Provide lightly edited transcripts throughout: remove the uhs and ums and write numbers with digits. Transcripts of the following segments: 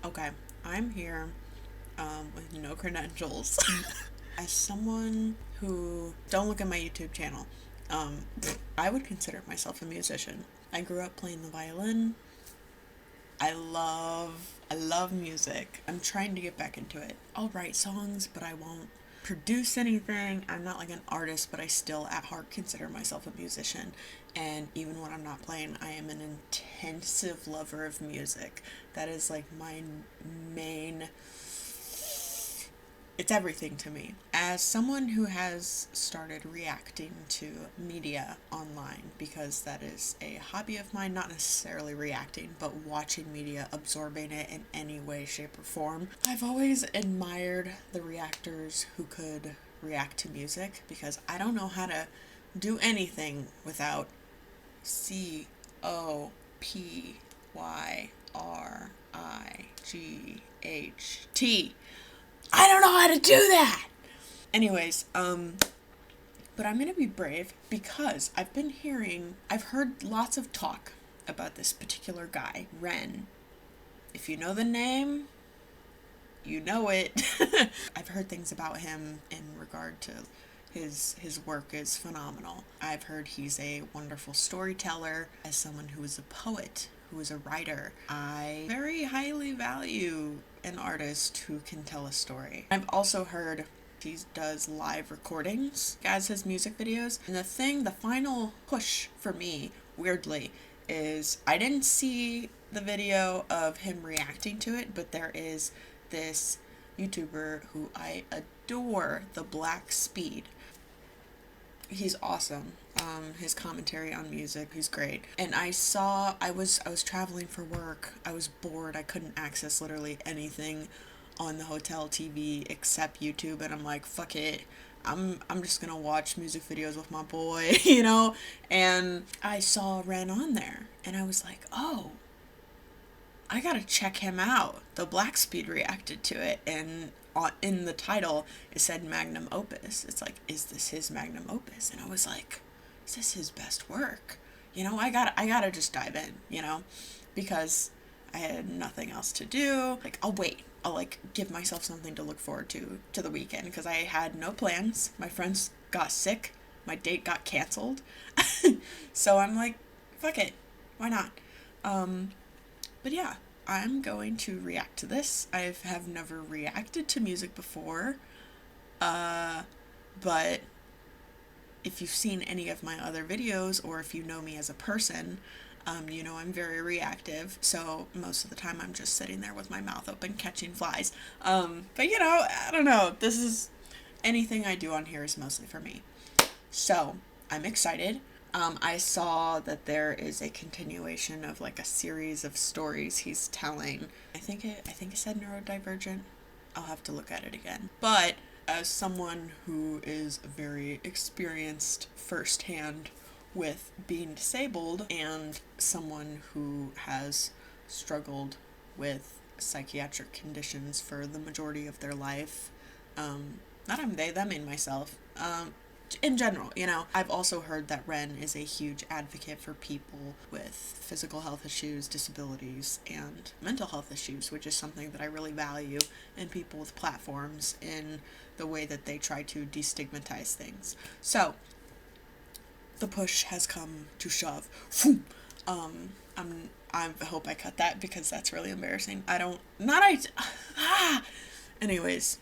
Okay, I'm here with no credentials. As someone who don't look at my YouTube channel, um, I would consider myself a musician. I grew up playing the violin. I love music. I'm trying to get back into it. I'll write songs, but I won't produce anything. I'm not like an artist, but I still at heart consider myself a musician. And even when I'm not playing, I am an intensive lover of music. That is like my main, it's everything to me. As someone who has started reacting to media online, because that is a hobby of mine, not necessarily reacting, but watching media, absorbing it in any way, shape, or form, I've always admired the reactors who could react to music because I don't know how to do anything without COPYRIGHT. I don't know how to do that. Anyways, but I'm gonna be brave because I've heard lots of talk about this particular guy, REN. If you know the name, you know it. I've heard things about him in regard to his work is phenomenal. I've heard he's a wonderful storyteller. As someone who is a poet, who is a writer, I very highly value an artist who can tell a story. I've also heard he does live recordings as his music videos. And the final push for me, weirdly, is I didn't see the video of him reacting to it, but there is this YouTuber who I adore, the Black Speed. He's awesome. His commentary on music, he's great. And I was traveling for work. I was bored. I couldn't access literally anything on the hotel TV except YouTube, and I'm like, fuck it. I'm just gonna watch music videos with my boy, you know? And I saw Ren on there, and I was like, oh, I gotta check him out. The Black Speed reacted to it, and in the title it said magnum opus. It's like, is this his magnum opus? And I was like, is this his best work? You know, I gotta just dive in, you know, because I had nothing else to do. Like, I'll wait. I'll like give myself something to look forward to the weekend because I had no plans. My friends got sick. My date got canceled. So I'm like, fuck it. Why not? But yeah, I'm going to react to this. I have never reacted to music before. But if you've seen any of my other videos or if you know me as a person, you know I'm very reactive. So most of the time I'm just sitting there with my mouth open catching flies. But you know, I don't know. Anything I do on here is mostly for me. So I'm excited. I saw that there is a continuation of like a series of stories he's telling. I think it said neurodivergent. I'll have to look at it again. But as someone who is very experienced firsthand with being disabled and someone who has struggled with psychiatric conditions for the majority of their life, not I'm they, them, and myself, in general, you know, I've also heard that Ren is a huge advocate for people with physical health issues, disabilities, and mental health issues, which is something that I really value in people with platforms in the way that they try to destigmatize things. So, the push has come to shove. I hope I cut that because that's really embarrassing. Anyways,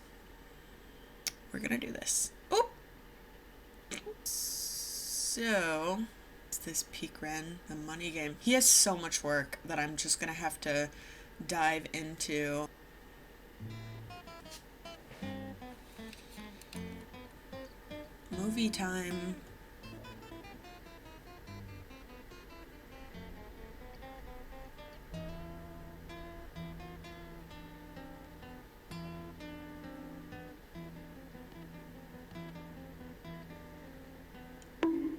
we're gonna do this. Oop. So, it's this Peak Ren, the money game. He has so much work that I'm just gonna have to dive into. Movie time.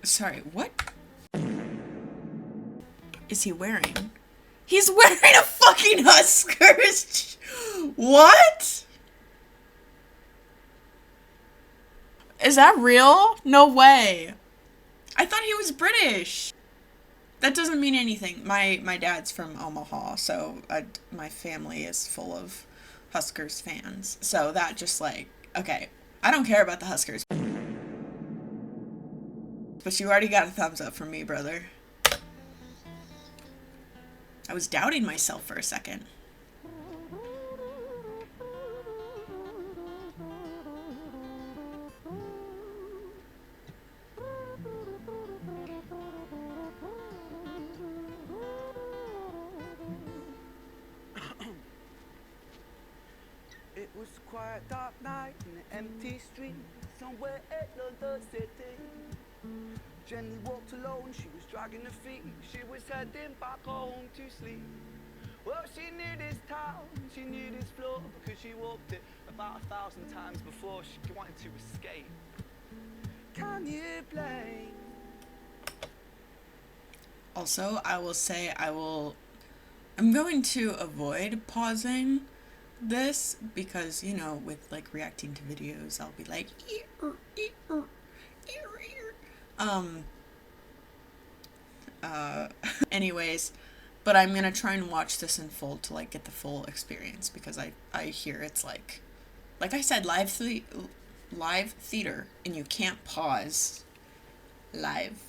Sorry, what is he wearing? He's wearing a fucking Huskers. What? Is that real? No way. I thought he was British. That doesn't mean anything. My dad's from Omaha, so my family is full of Huskers fans. So that just like, okay, I don't care about the Huskers. But you already got a thumbs up from me, brother. I was doubting myself for a second. It was a quiet dark night in an empty street somewhere in London City. Jenny walked alone, she was dragging her feet. She was heading back home to sleep. Well, she knew this town, she knew this floor, because she walked it about 1,000 times before she wanted to escape. Can you blame? Also, I will say I'm going to avoid pausing this because, you know, with like reacting to videos, I'll be like, anyways, but I'm gonna try and watch this in full to like get the full experience because I hear it's like I said, live theater, and you can't pause live.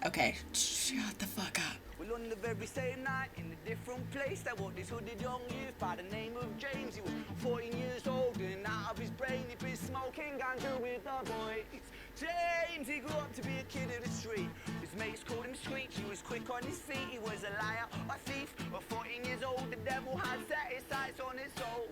Okay, shut the fuck up. Well, on the very same night, in a different place, there was this hooded young youth by the name of James. He was 14 years old and out of his brain. He'd been smoking ganja with the boys. James, he grew up to be a kid of the street. His mates called him Screech. He was quick on his feet. He was a liar, a thief. At 14 years old, the devil had set his sights on his soul.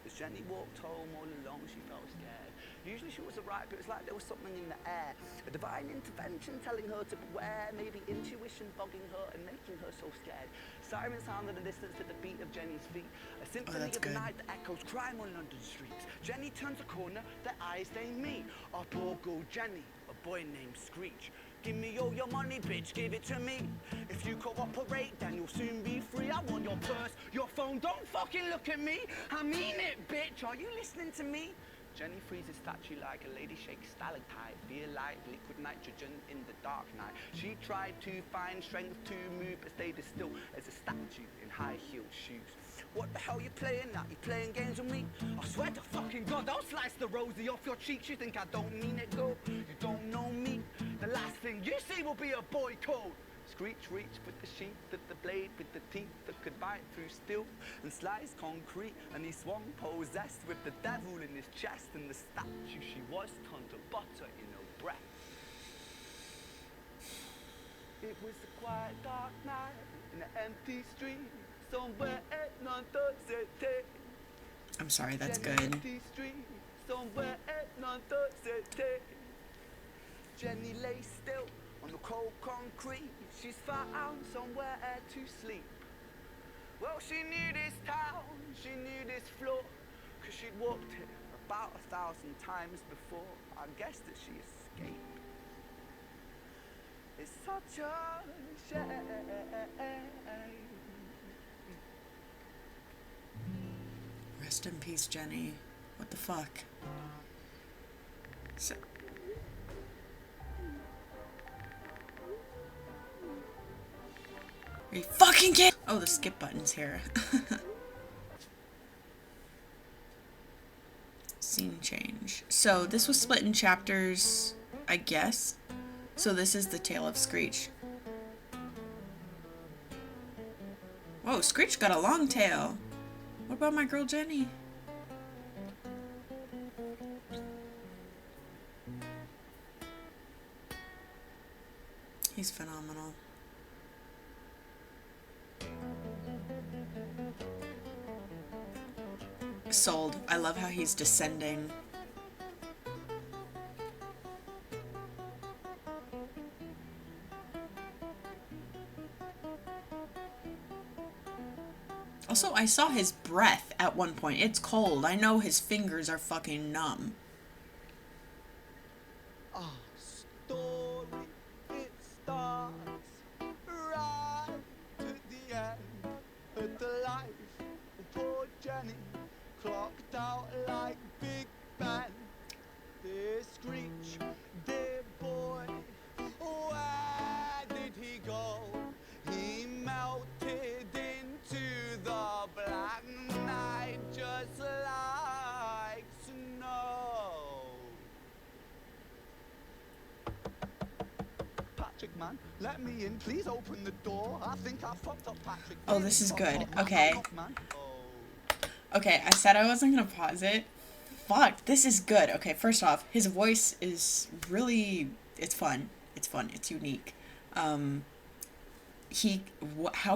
As Jenny walked home all alone, she felt scared. Usually she was alright, but it was like there was something in the air. A divine intervention telling her to beware, maybe intuition bugging her and making her so scared. Sirens sound in the distance to the beat of Jenny's feet. A symphony of the night that echoes crime on London streets. Jenny turns a corner, their eyes they meet. A poor girl Jenny, a boy named Screech. Give me all your money, bitch, give it to me. If you cooperate, then you'll soon be free. I want your purse, your phone, don't fucking look at me. I mean it, bitch, are you listening to me? Jenny frees a statue like a lady shakes stalactite via light, liquid nitrogen in the dark night. She tried to find strength to move, but stayed as still as a statue in high-heeled shoes. What the hell you playing at? You playing games with me? I swear to fucking God, I'll slice the rosy off your cheeks. You think I don't mean it, girl? You don't know me. The last thing you see will be a boy code. Screech reached with the sheath of the blade, with the teeth that could bite through steel and slice concrete, and he swung possessed with the devil in his chest, and the statue she was turned to butter in her breath. It was a quiet dark night in an empty street somewhere in London City. I'm sorry, that's good. Street, somewhere in London City. Jenny lay still on the cold concrete. She's found somewhere to sleep. Well, she knew this town, she knew this floor, 'cause she'd walked it about 1,000 times before. I guess that she escaped. It's such a shame. Rest in peace, Jenny. What the fuck? So are you fucking kidding? Oh, the skip button's here. Scene change. So this was split in chapters, I guess. So this is the tale of Screech. Whoa, Screech got a long tail. What about my girl Jenny? He's phenomenal. Sold. I love how he's descending. Also, I saw his breath at one point. It's cold. I know his fingers are fucking numb. Our story, it starts right to the end of the life of poor Jenny, clocked out like Big Ben. Dear Screech, dear boy, where did he Let me in, please open the door. I think I fucked up Patrick. Oh, this is good. Man, Okay. knock, man. Okay, I said I wasn't gonna pause it. Fuck, this is good. Okay, first off, his voice is really, it's fun. It's fun. It's unique. How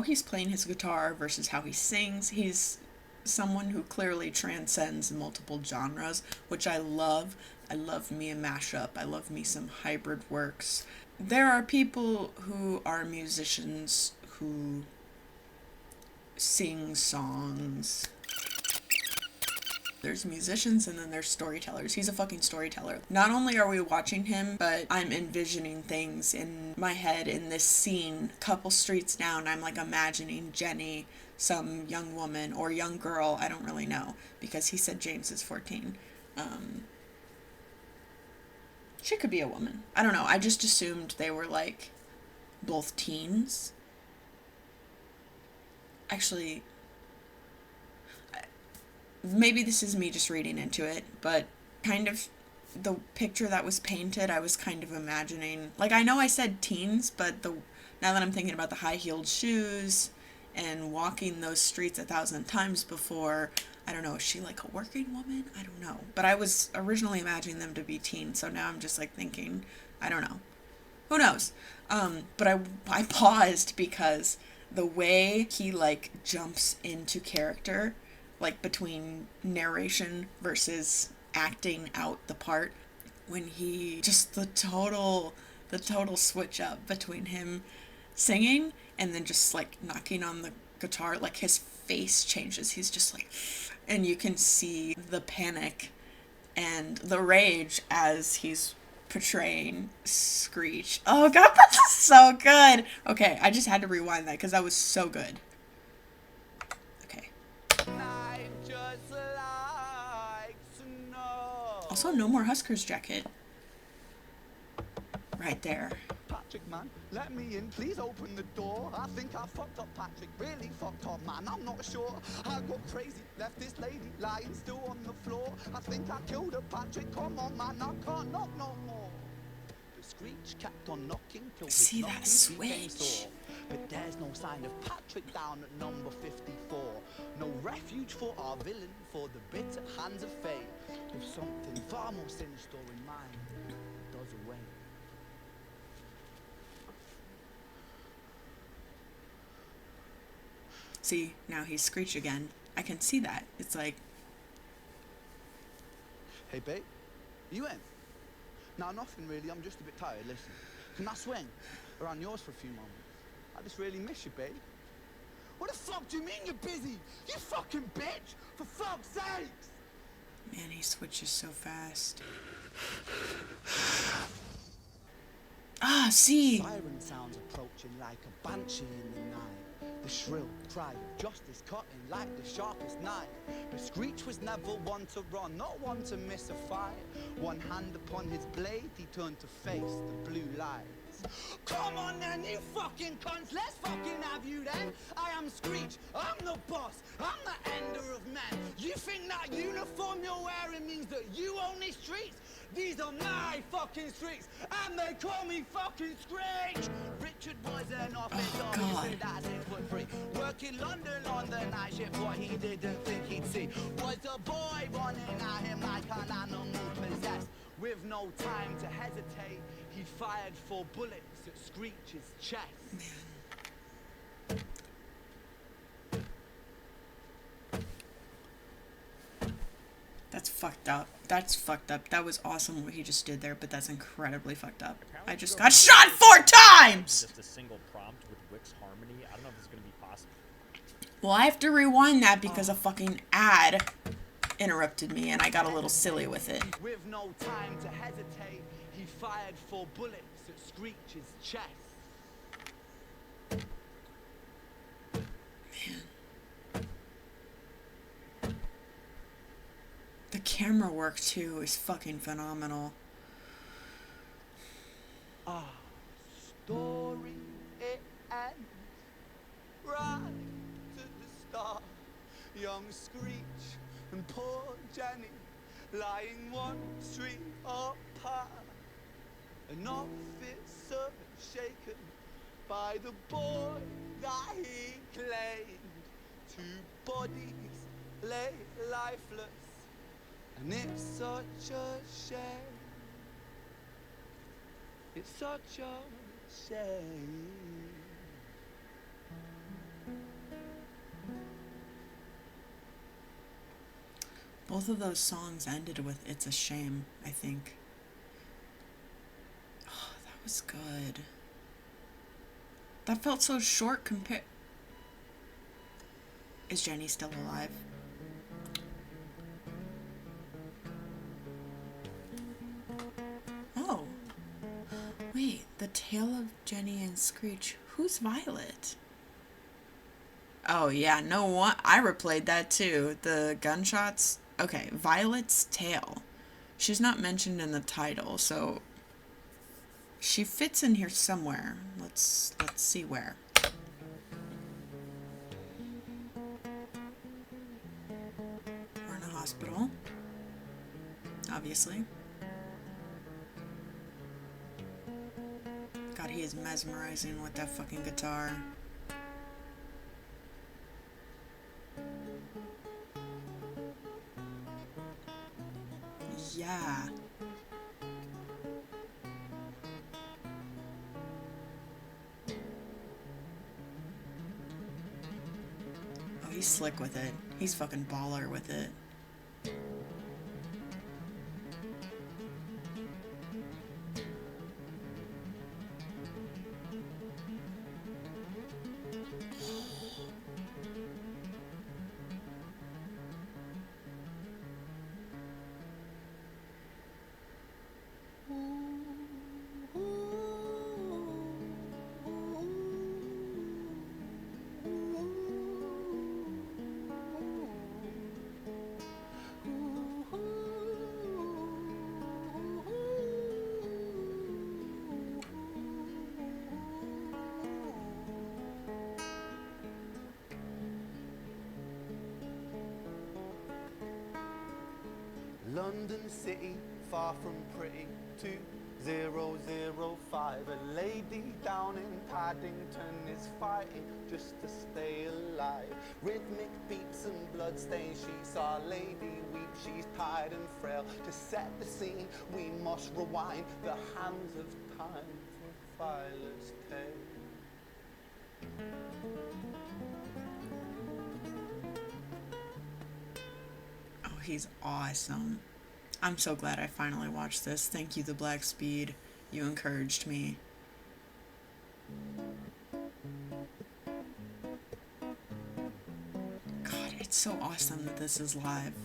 he's playing his guitar versus how he sings. He's someone who clearly transcends multiple genres, which I love. I love me a mashup. I love me some hybrid works. There are people who are musicians who sing songs. There's musicians and then there's storytellers. He's a fucking storyteller. Not only are we watching him, but I'm envisioning things in my head in this scene. Couple streets down, I'm like imagining Jenny, some young woman or young girl, I don't really know, because he said James is 14. She could be a woman. I don't know. I just assumed they were like both teens. Actually, maybe this is me just reading into it, but kind of the picture that was painted, I was kind of imagining, like, I know I said teens, but now that I'm thinking about the high-heeled shoes and walking those streets 1,000 times before, I don't know, is she like a working woman? I don't know. But I was originally imagining them to be teens, so now I'm just like thinking, I don't know. Who knows? But I paused because the way he like jumps into character, like between narration versus acting out the part, when he just the total switch up between him singing and then just like knocking on the guitar, like his face changes. He's just like, and you can see the panic and the rage as he's portraying Screech. Oh god, that's so good. Okay, I just had to rewind that because that was so good. Okay. Also, no more Huskers jacket. Right there. Patrick, man, let me in, please open the door. I think I fucked up Patrick, really fucked up, man, I'm not sure. I got crazy, left this lady lying still on the floor. I think I killed her, Patrick, come on, man, I can't knock no more. The Screech kept on knocking till see that switch. But there's no sign of Patrick down at number 54. No refuge for our villain, for the bitter hands of fate. With something far more sinister in mind, does away. See, now he's Screech again. I can see that. It's like... Hey, babe, you in? No, nothing really, I'm just a bit tired, listen. Can I swing around yours for a few moments? I just really miss you, babe. What the fuck do you mean you're busy? You fucking bitch! For fuck's sakes! Man, he switches so fast. Ah, see! Siren sounds approaching like a banshee in the night. The shrill cry of justice cutting like the sharpest knife. But Screech was never one to run, not one to miss a fight. One hand upon his blade, he turned to face the blue lights. Come on then, you fucking cunts, let's fucking have you then. I am Screech, I'm the boss, I'm the ender of men. You think that uniform you're wearing means that you own these streets? These are my fucking streets, and they call me fucking Screech. Richard was an office officer, that's 6 foot 3. Working London on the night shift, what he didn't think he'd see was a boy running at him like an animal possessed. With no time to hesitate, he fired 4 bullets at Screech's chest. That's fucked up. That's fucked up. That was awesome what he just did there, but that's incredibly fucked up. I just got shot 4 times! Just a single prompt with Wick's harmony. I don't know if it's gonna be possible. Well, I have to rewind that because a fucking ad interrupted me and I got a little silly with it. With no time to hesitate, he fired 4 bullets at Screech's chest. The camera work, too, is fucking phenomenal. Our story, it ends right to the start. Young Screech and poor Jenny lying 1 street apart. An officer shaken by the boy that he claimed. Two bodies lay lifeless, and it's such a shame. It's such a shame. Both of those songs ended with "It's a Shame," I think. Oh, that was good. That felt so short compared. Is Jenny still alive? Oh. Wait, The Tale of Jenny and Screech. Who's Violet? Oh, yeah, no one. I replayed that too. The gunshots. Okay, Violet's Tale. She's not mentioned in the title, so she fits in here somewhere. Let's see where. We're in a hospital. Obviously. God, he is mesmerizing with that fucking guitar. Yeah. Oh, he's slick with it. He's fucking baller with it. London City, far from pretty, 2005. A lady down in Paddington is fighting just to stay alive. Rhythmic beats and bloodstains, she's our lady weeps, she's tired and frail. To set the scene, we must rewind the hands of time for Violet's tale. Oh, he's awesome. I'm so glad I finally watched this. Thank you, The Black Speed. You encouraged me. God, it's so awesome that this is live.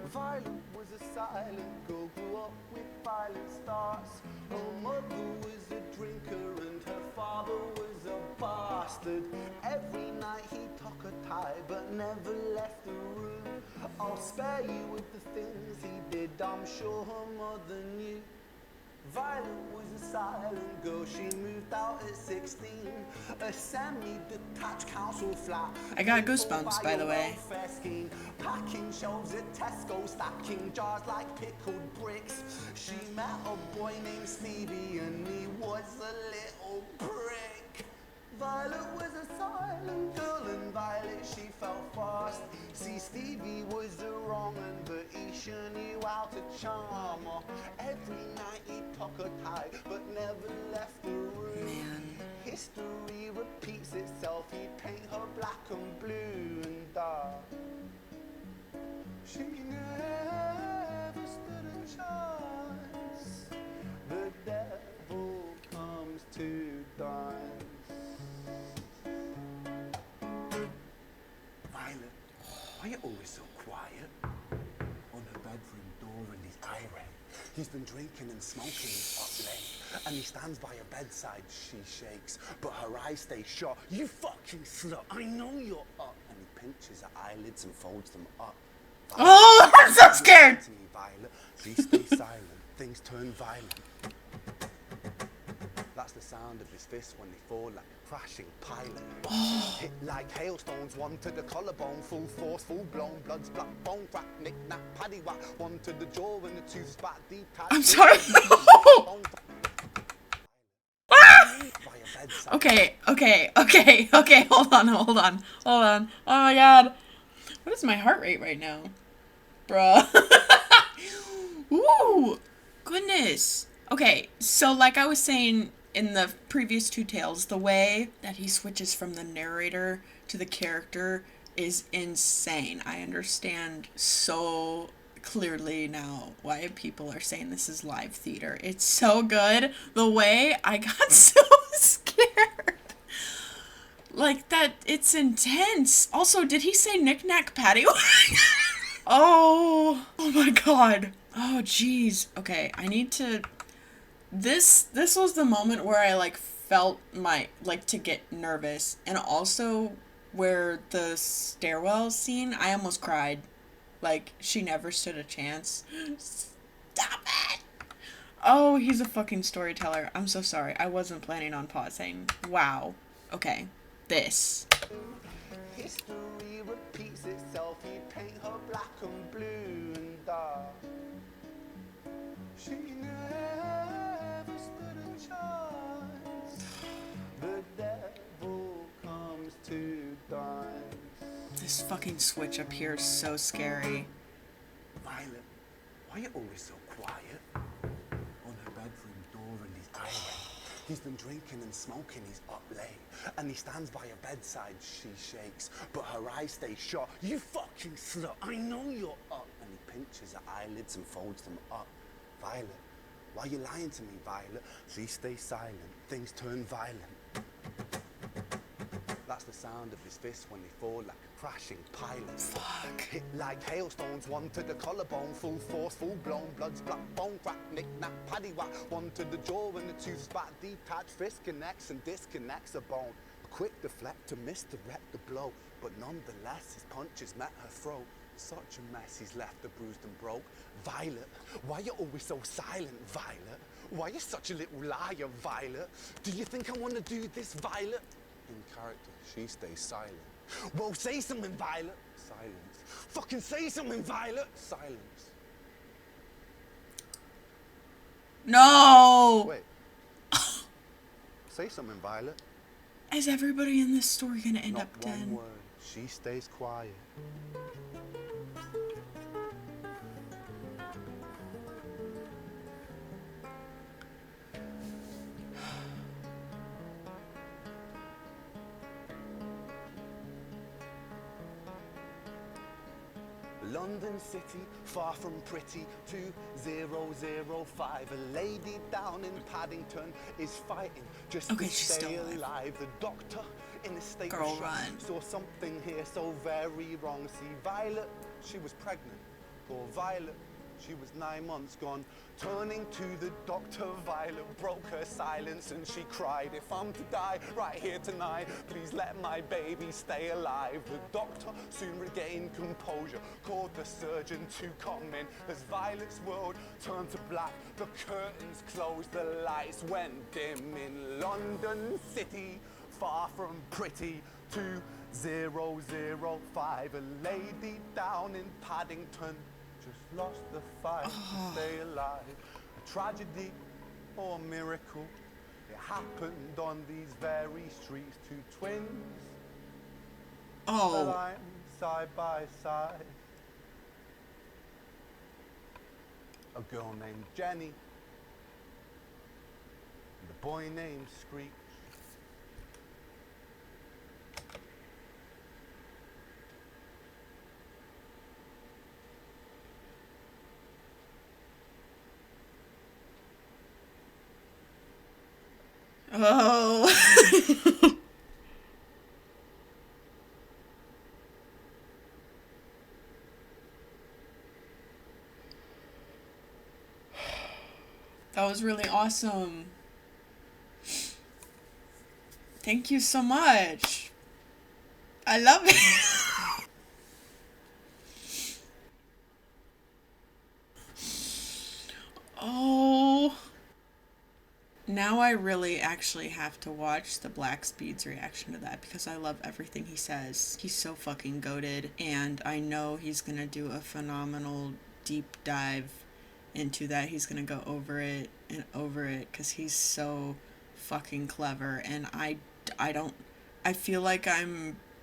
Violet was a silent girl, grew up with violent stars. Her mother was a drinker and her father was a bastard. Every night he took a tie but never left the room. I'll spare you with the things he did, I'm sure her mother knew. Violet was a silent girl, she moved out at 16. A semi-detached council flat. I got goosebumps, by the way. Packing shelves at Tesco, stacking jars like pickled bricks. She met a boy named Stevie and he was a little prick. Violet was a silent girl and Violet she felt fast. See, Stevie was the wrong one, but he sure knew how to charm her. Every night he took a tie, but never left the room. Man. History repeats itself, he'd paint her black and blue and dark. She never stood a chance. The devil comes to dance. Violet, why are you always so quiet? On her bedroom door and his irate. He's been drinking and smoking up late, and he stands by her bedside. She shakes, but her eyes stay shut. You fucking slut, I know you're up. And he pinches her eyelids and folds them up. Oh, I'm so scared! To me, Violet. She stays silent. Things turn violent. That's the sound of his fists when they fall like a crashing pilot. Hit like hailstones, one to the collarbone, full force, full blown, blood's black, bone crack, knick knack, paddy whack, one to the jaw and the tooth spat detached. I'm sorry. bedside. Okay, hold on. Oh my god. What is my heart rate right now? Bruh. Ooh, goodness. Okay, so like I was saying in the previous two tales, the way that he switches from the narrator to the character is insane. I understand so clearly now why people are saying this is live theater. It's so good. The way I got so scared. Like that, it's intense. Also, did he say knick-knack paddywhack? Oh my god. Oh jeez. Okay, I need to. This was the moment where I like felt my like to get nervous, and also where the stairwell scene, I almost cried. Like she never stood a chance. Stop it. Oh, he's a fucking storyteller. I'm so sorry. I wasn't planning on pausing. Wow. Okay. This. History repeats itself, he paint her black and blue and dark. She never stood a chance. The devil comes to dance. This fucking switch up here is so scary. Violet, why are you always so quiet? On her bedroom door and his iron. He's been drinking and smoking, he's up late. And he stands by her bedside, she shakes, but her eyes stay shut. You fucking slut, I know you're up. And he pinches her eyelids and folds them up. Violet, why are you lying to me, Violet? She stays silent, things turn violent. That's the sound of his fists when they fall like a crashing pilot. Fuck. Hit like hailstones, one to the collarbone, full force, full blown, blood's black bone crack, knick-knack, paddywhack, one to the jaw and the tooth spat, detached, fist connects and disconnects a bone. A quick deflect to misdirect the blow, but nonetheless his punches met her throat. Such a mess, he's left her bruised and broke. Violet, why you always so silent, Violet? Why you such a little liar, Violet? Do you think I want to do this, Violet? In character, she stays silent. Well, say something, Violet. Silence. Fucking say something, Violet. Silence. No! Wait. Say something, Violet. Is everybody in this story gonna end Not up one dead? word. She stays quiet. London City, far from pretty, 2005. A lady down in Paddington is fighting just Okay, to she's stay still alive. alive. The doctor in a state Girl, of shock run. saw something here so very wrong. See, Violet, she was pregnant. Poor Violet, she was 9 months gone. Turning to the doctor, Violet broke her silence and she cried, if I'm to die right here tonight, please let my baby stay alive. The doctor soon regained composure, called the surgeon to come in. As Violet's world turned to black, the curtains closed, the lights went dim. In London City, far from pretty, 2005. A lady down in Paddington just lost the fight to stay alive. A tragedy or a miracle, it happened on these very streets. Two twins Oh. lying side by side. A girl named Jenny and a boy named Screech. Oh. That was really awesome. Thank you so much. I love it. Oh. Now I really actually have to watch the Black Speed's reaction to that because I love everything he says. He's so fucking goated, and I know he's gonna do a phenomenal deep dive into that. He's gonna go over it and over it because he's so fucking clever, and I feel like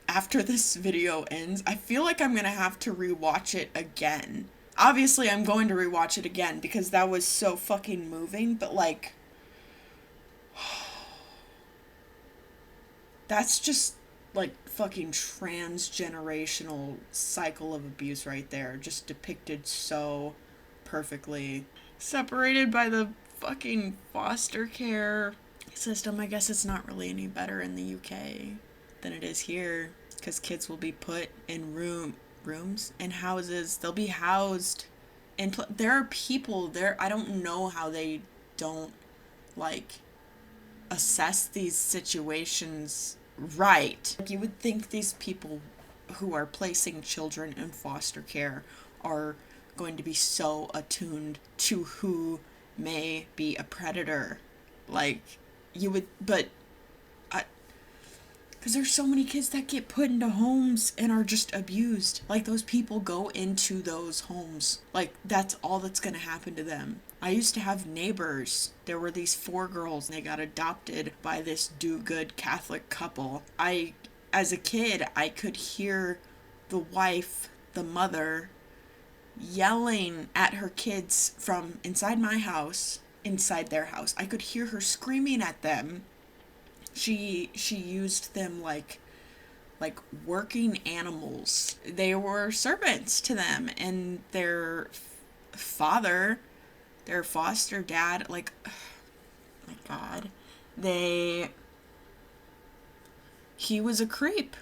after this video ends, I feel like I'm gonna have to rewatch it again. Obviously, I'm going to rewatch it again because that was so fucking moving, but like, that's just like fucking transgenerational cycle of abuse right there, just depicted so perfectly. Separated by the fucking foster care system. I guess it's not really any better in the UK than it is here, because kids will be put in rooms in houses. They'll be housed, and there are people there. I don't know how they don't like assess these situations right. Like, you would think these people who are placing children in foster care are going to be so attuned to who may be a predator. Like, you would, but because there's so many kids that get put into homes and are just abused. Like, those people go into those homes. Like, that's all that's going to happen to them. I used to have neighbors. There were these 4 girls, and they got adopted by this do-good Catholic couple. As a kid, I could hear the wife, the mother, yelling at her kids from inside my house, inside their house. I could hear her screaming at them. She used them like working animals. They were servants to them, and their father, their foster dad, like, oh my God, he was a creep.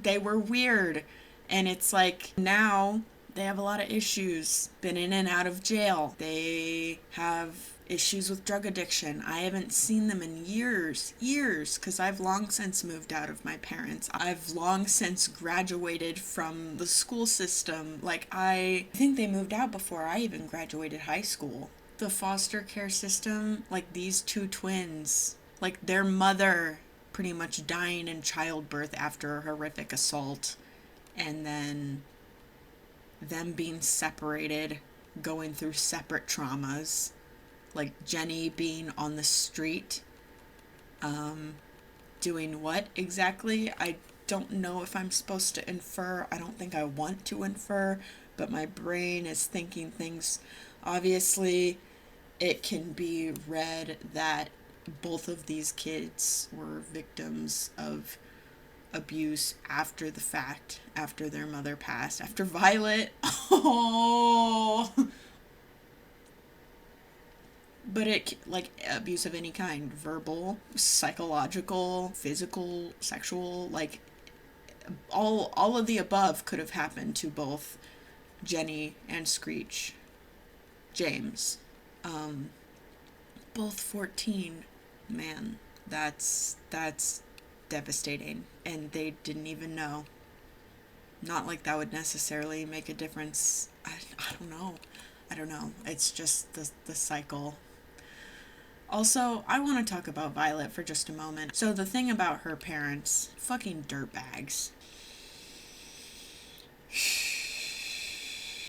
They were weird, and it's like now they have a lot of issues, been in and out of jail. They have issues with drug addiction. I haven't seen them in years, because I've long since moved out of my parents. I've long since graduated from the school system. Like, I think they moved out before I even graduated high school. The foster care system, like these 2 twins, like their mother pretty much dying in childbirth after a horrific assault, and then them being separated, going through separate traumas. Like Jenny being on the street, doing what exactly? I don't know if I'm supposed to infer. I don't think I want to infer, but my brain is thinking things. Obviously, it can be read that both of these kids were victims of abuse after the fact, after their mother passed, after Violet. Oh! But it, like, abuse of any kind, verbal, psychological, physical, sexual, like, all of the above could have happened to both Jenny and Screech. James. Both 14. Man, that's devastating. And they didn't even know. Not like that would necessarily make a difference. I don't know. It's just the cycle. Also, I want to talk about Violet for just a moment. So the thing about her parents, fucking dirtbags.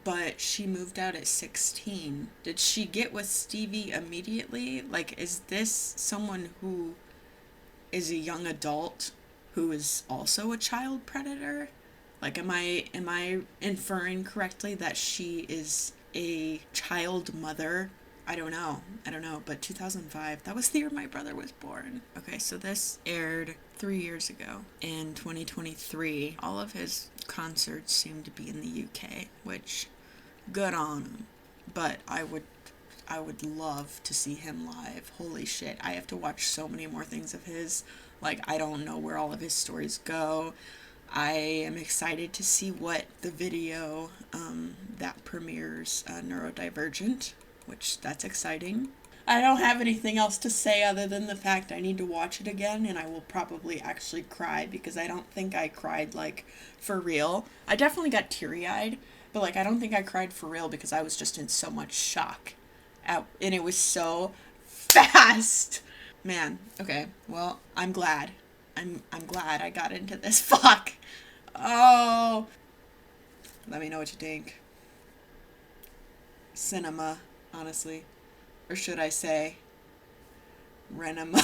But she moved out at 16. Did she get with Stevie immediately? Like, is this someone who is a young adult who is also a child predator? Like, am I inferring correctly that she is a child mother? I don't know, but 2005, that was the year my brother was born. Okay, so this aired 3 years ago. In 2023, all of his concerts seem to be in the UK, which, good on him. But I would love to see him live. Holy shit, I have to watch so many more things of his. Like, I don't know where all of his stories go. I am excited to see what the video that premieres Neurodivergent, which that's exciting. I don't have anything else to say other than the fact I need to watch it again, and I will probably actually cry, because I don't think I cried, like, for real. I definitely got teary-eyed, but, like, I don't think I cried for real because I was just in so much shock. And it was so fast! Man, okay, well, I'm glad. I'm glad I got into this. Fuck! Oh! Let me know what you think. Cinema, honestly. Or should I say, Renema.